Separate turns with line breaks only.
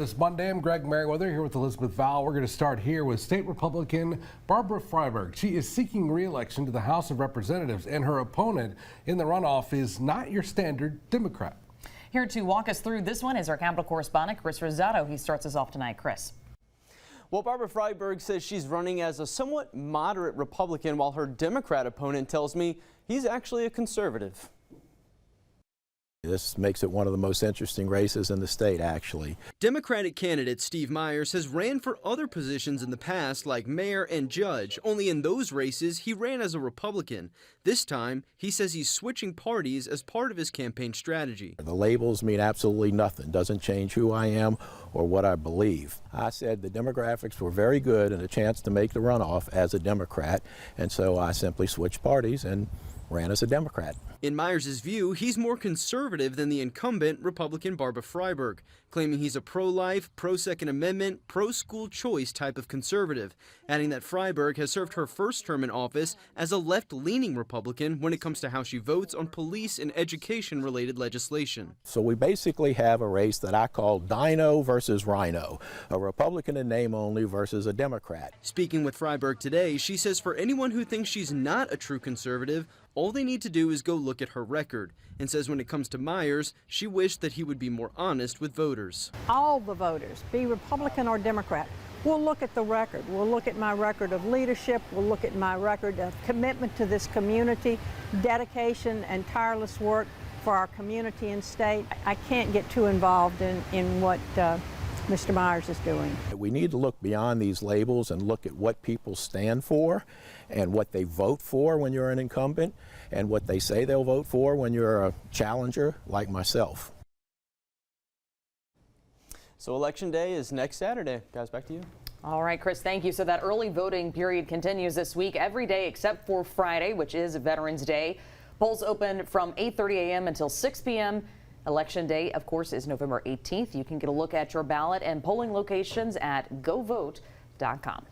This Monday, I'm Greg Merriweather here with Elizabeth Val. We're going to start here with State Republican Barbara Freiberg. She is seeking re-election to the House of Representatives, and her opponent in the runoff is not your standard Democrat.
Here to walk us through this one is our Capitol correspondent, Chris Rosado. He starts us off tonight. Chris.
Well, Barbara Freiberg says she's running as a somewhat moderate Republican, while her Democrat opponent tells me he's actually a conservative.
This makes it one of the most interesting races in the state, actually.
Democratic candidate Steve Myers has ran for other positions in the past, like mayor and judge. Only in those races, he ran as a Republican. This time, he says he's switching parties as part of his campaign strategy.
The labels mean absolutely nothing. Doesn't change who I am or what I believe. I said the demographics were very good and a chance to make the runoff as a Democrat, and so I simply switched parties and ran as a Democrat.
In Myers' view, he's more conservative than the incumbent Republican Barbara Freiberg, claiming he's a pro-life, pro-Second Amendment, pro-school choice type of conservative, adding that Freiberg has served her first term in office as a left-leaning Republican when it comes to how she votes on police and education-related legislation.
So we basically have a race that I call Dino versus Rhino, a Republican in name only versus a Democrat.
Speaking with Freiberg today, she says for anyone who thinks she's not a true conservative, all they need to do is go look at her record, and says when it comes to Myers, she wished that he would be more honest with voters.
All the voters, be Republican or Democrat, we'll look at the record. We'll look at my record of leadership. We'll look at my record of commitment to this community, dedication and tireless work for our community and state. I can't get too involved in what Mr. Myers is doing.
We need to look beyond these labels and look at what people stand for and what they vote for when you're an incumbent and what they say they'll vote for when you're a challenger like myself.
So Election Day is next Saturday. Guys, back to you.
All right, Chris, thank you. So that early voting period continues this week, every day except for Friday, which is Veterans Day. Polls open from 8:30 a.m. until 6 p.m. Election Day, of course, is November 18th. You can get a look at your ballot and polling locations at govote.com.